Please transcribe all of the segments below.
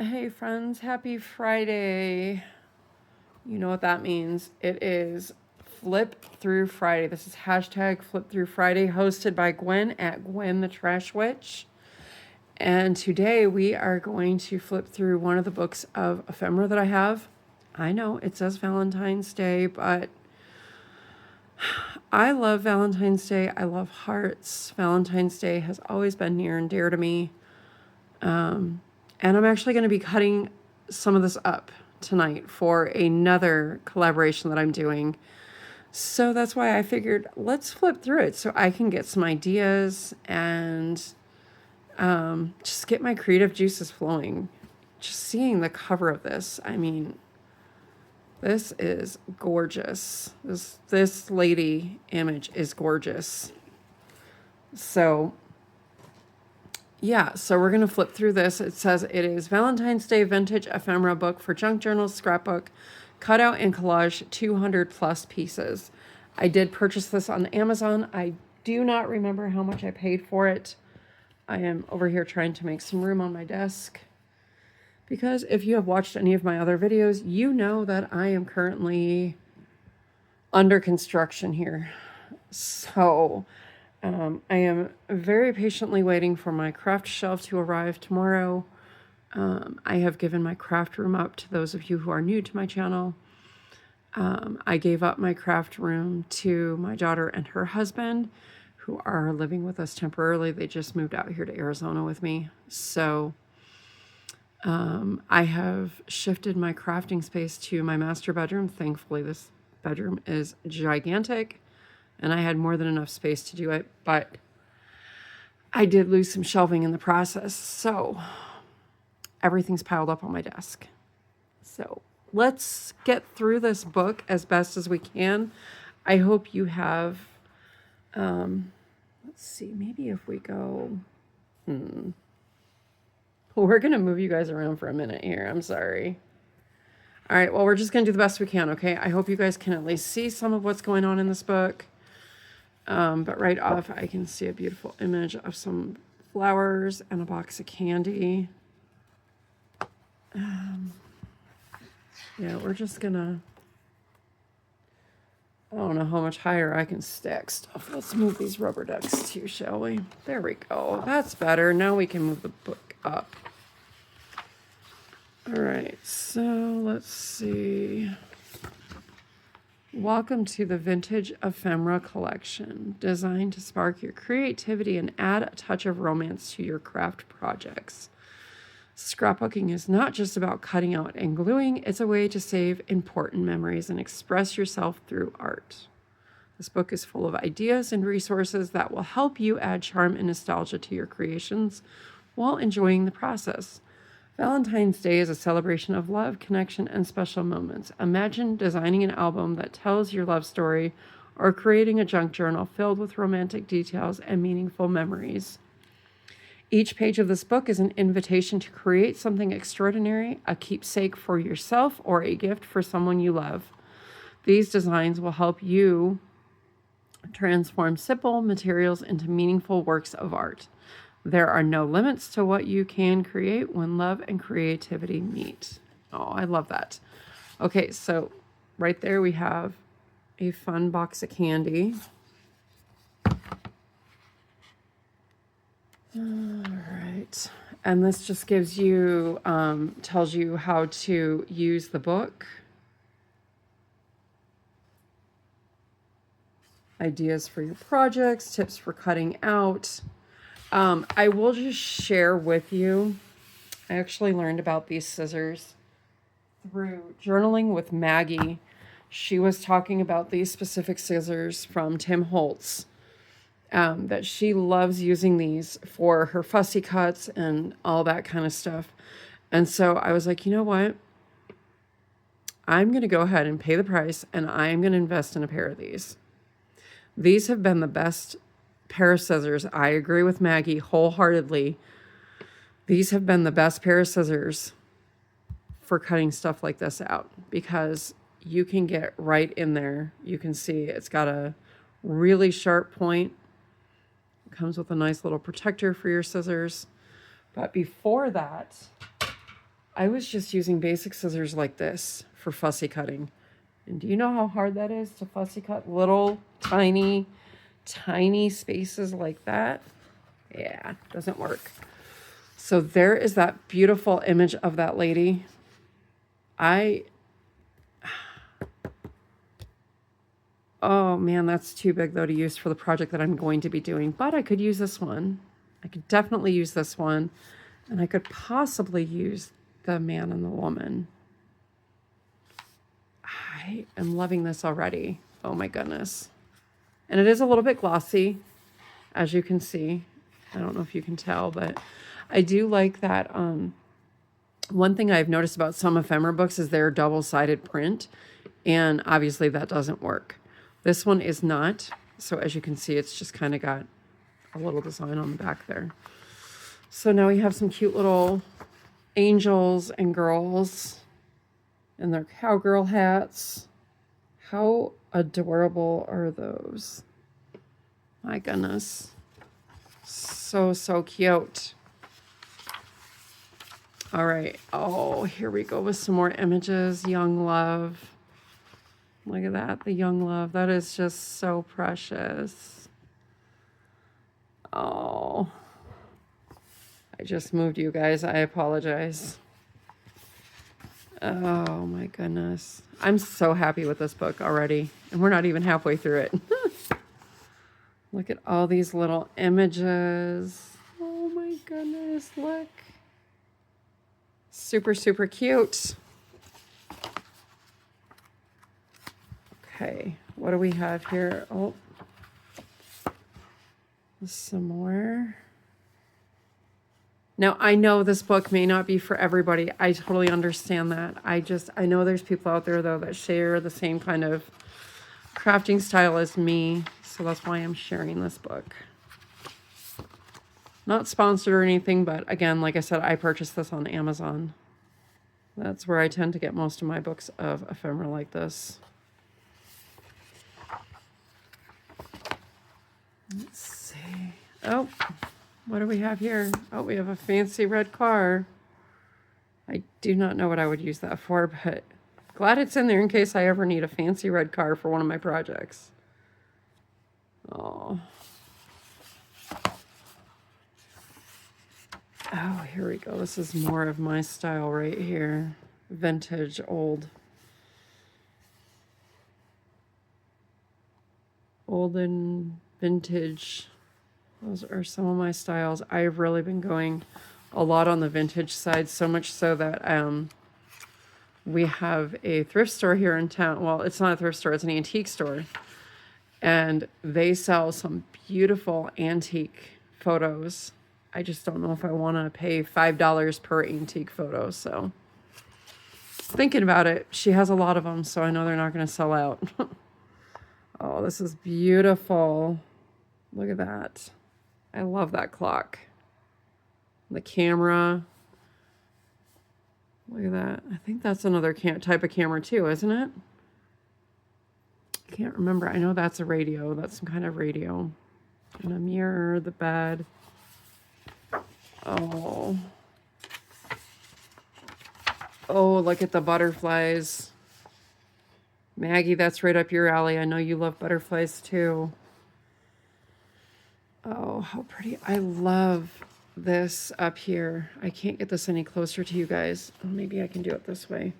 Hey friends, happy Friday. You know what that means. It is Flip Through Friday. This is hashtag Flip Through Friday, hosted by Gwen at Gwen the Trash Witch. And today we are going to flip through one of the books of ephemera that I have. I know it says Valentine's Day, but I love Valentine's Day. I love hearts. Valentine's Day has always been near and dear to me. And I'm actually going to be cutting some of this up tonight for another collaboration that I'm doing. So that's why I figured let's flip through it so I can get some ideas and just get my creative juices flowing. Just seeing the cover of this, I mean, this is gorgeous. This lady image is gorgeous. So yeah, so we're going to flip through this. It says it is Valentine's Day Vintage Ephemera Book for Junk Journals, Scrapbook, Cutout and Collage, 200 plus pieces. I did purchase this on Amazon. I do not remember how much I paid for it. I am over here trying to make some room on my desk. Because if you have watched any of my other videos, you know that I am currently under construction here. So I am very patiently waiting for my craft shelf to arrive tomorrow. I have given my craft room up to those of you who are new to my channel. I gave up my craft room to my daughter and her husband, who are living with us temporarily. They just moved out here to Arizona with me. So I have shifted my crafting space to my master bedroom. Thankfully, this bedroom is gigantic. And I had more than enough space to do it, but I did lose some shelving in the process. So everything's piled up on my desk. So let's get through this book as best as we can. I hope you have, let's see, maybe if we go, well, we're going to move you guys around for a minute here. I'm sorry. All right, well, we're just going to do the best we can, okay? I hope you guys can at least see some of what's going on in this book. But right off, I can see a beautiful image of some flowers and a box of candy. Yeah, we're just gonna, I don't know how much higher I can stack stuff. Let's move these rubber ducks too, shall we? There we go. That's better. Now we can move the book up. All right, so let's see. Welcome to the Vintage Ephemera Collection, designed to spark your creativity and add a touch of romance to your craft projects. Scrapbooking is not just about cutting out and gluing, it's a way to save important memories and express yourself through art. This book is full of ideas and resources that will help you add charm and nostalgia to your creations while enjoying the process. Valentine's Day is a celebration of love, connection, and special moments. Imagine designing an album that tells your love story or creating a junk journal filled with romantic details and meaningful memories. Each page of this book is an invitation to create something extraordinary, a keepsake for yourself, or a gift for someone you love. These designs will help you transform simple materials into meaningful works of art. There are no limits to what you can create when love and creativity meet. Oh, I love that. Okay, so right there we have a fun box of candy. All right. And this just gives you, tells you how to use the book. Ideas for your projects, tips for cutting out. I will just share with you, I actually learned about these scissors through journaling with Maggie. She was talking about these specific scissors from Tim Holtz, that she loves using these for her fussy cuts and all that kind of stuff. And so I was like, you know what? I'm going to go ahead and pay the price, and I'm going to invest in a pair of these. These have been the best pair of scissors. I agree with Maggie wholeheartedly. These have been the best pair of scissors for cutting stuff like this out, because you can get right in there. You can see it's got a really sharp point. It comes with a nice little protector for your scissors. But before that, I was just using basic scissors like this for fussy cutting. And do you know how hard that is to fussy cut little tiny, tiny spaces like that? Yeah, doesn't work. So there is that beautiful image of that lady. Oh man, that's too big though to use for the project that I'm going to be doing, but I could use this one. I could definitely use this one, and I could possibly use the man and the woman. I am loving this already. Oh my goodness. And it is a little bit glossy, as you can see. I don't know if you can tell, but I do like that. One thing I've noticed about some ephemera books is they're double-sided print, and obviously that doesn't work. This one is not. So as you can see, it's just kind of got a little design on the back there. So now we have some cute little angels and girls in their cowgirl hats. How adorable are those? My goodness. So, so cute. All right. Oh, here we go with some more images. Young love. Look at that, the young love. That is just so precious. Oh, I just moved you guys. I apologize. Oh my goodness. I'm so happy with this book already. And we're not even halfway through it. Look at all these little images. Oh my goodness, look. Super, super cute. Okay, what do we have here? Oh, some more. Now, I know this book may not be for everybody. I totally understand that. I know there's people out there, though, that share the same kind of crafting style as me. So that's why I'm sharing this book. Not sponsored or anything, but again, like I said, I purchased this on Amazon. That's where I tend to get most of my books of ephemera like this. Let's see. Oh, what do we have here? Oh, we have a fancy red car. I do not know what I would use that for, but glad it's in there in case I ever need a fancy red car for one of my projects. Oh. Oh, here we go. This is more of my style right here. Vintage, old. Old and vintage. Those are some of my styles. I've really been going a lot on the vintage side, so much so that we have a thrift store here in town. Well, it's not a thrift store, it's an antique store. And they sell some beautiful antique photos. I just don't know if I want to pay $5 per antique photo, so thinking about it. She has a lot of them, so I know they're not going to sell out. Oh, this is beautiful. Look at that. I love that clock. The camera. Look at that. I think that's another type of camera too, isn't it? I can't remember. I know that's a radio. That's some kind of radio. And a mirror, the bed. Oh. Oh, look at the butterflies. Maggie, that's right up your alley. I know you love butterflies too. Oh, how pretty. I love this up here. I can't get this any closer to you guys. Oh, maybe I can do it this way.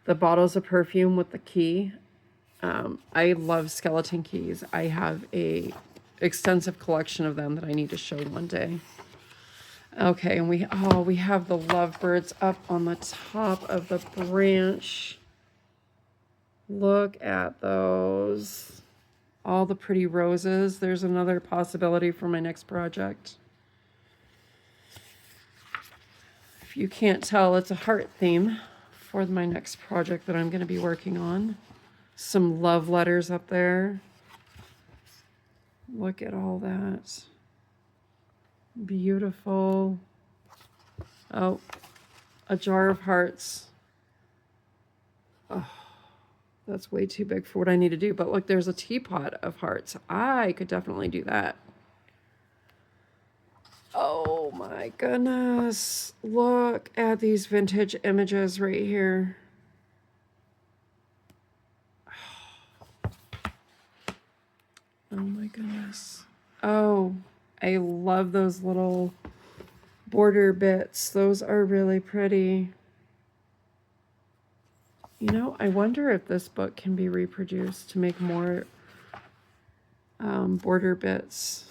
The bottles of perfume with the key. I love skeleton keys. I have a extensive collection of them that I need to show one day. Okay, and we have the lovebirds up on the top of the branch. Look at those. All the pretty roses. There's another possibility for my next project. If you can't tell, it's a heart theme for my next project that I'm going to be working on. Some love letters up there. Look at all that. Beautiful. Oh, a jar of hearts. Oh, that's way too big for what I need to do. But look, there's a teapot of hearts. I could definitely do that. Oh my goodness. Look at these vintage images right here. Oh my goodness. Oh, I love those little border bits. Those are really pretty. You know, I wonder if this book can be reproduced to make more border bits.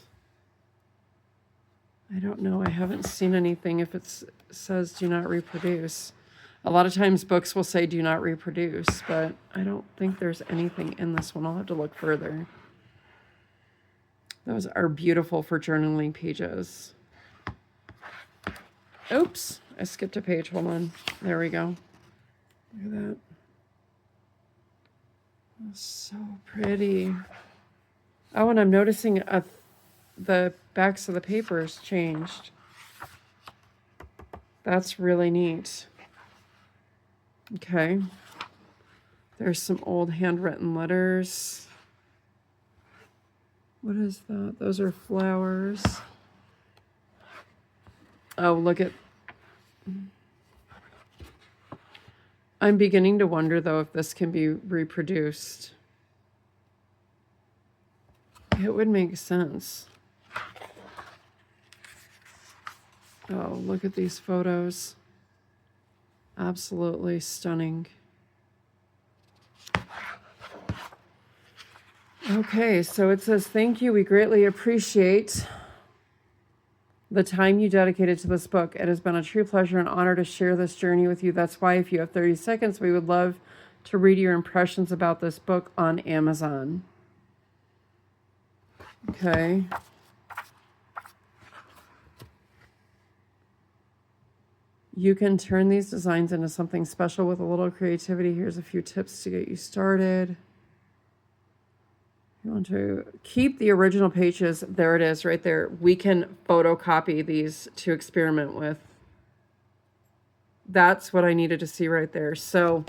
I don't know. I haven't seen anything if it says do not reproduce. A lot of times books will say do not reproduce, but I don't think there's anything in this one. I'll have to look further. Those are beautiful for journaling pages. Oops, I skipped a page. Hold on. There we go. Look at that. That's so pretty. Oh, and I'm noticing the backs of the papers changed. That's really neat. Okay. There's some old handwritten letters. What is that? Those are flowers. Oh, look at... I'm beginning to wonder, though, if this can be reproduced. It would make sense. Oh, look at these photos. Absolutely stunning. Okay, so it says, thank you. We greatly appreciate the time you dedicated to this book. It has been a true pleasure and honor to share this journey with you. That's why, if you have 30 seconds, we would love to read your impressions about this book on Amazon. Okay. You can turn these designs into something special with a little creativity. Here's a few tips to get you started. You want to keep the original pages. There it is right there. We can photocopy these to experiment with. That's what I needed to see right there. So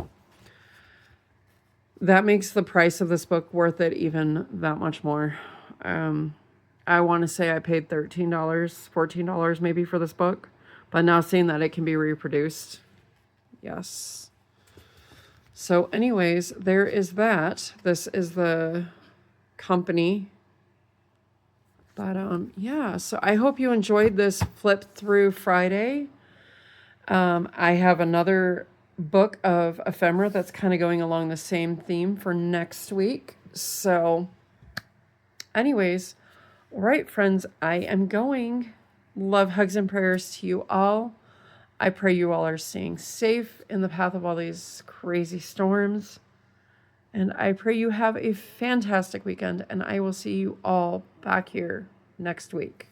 that makes the price of this book worth it even that much more. I want to say I paid $13, $14 maybe for this book. But now seeing that it can be reproduced. Yes. So anyways, there is that. This is the company. But yeah, so I hope you enjoyed this flip through Friday. I have another book of ephemera that's kind of going along the same theme for next week. So anyways, all right, friends, I am going. Love, hugs, and prayers to you all. I pray you all are staying safe in the path of all these crazy storms. And I pray you have a fantastic weekend, and I will see you all back here next week.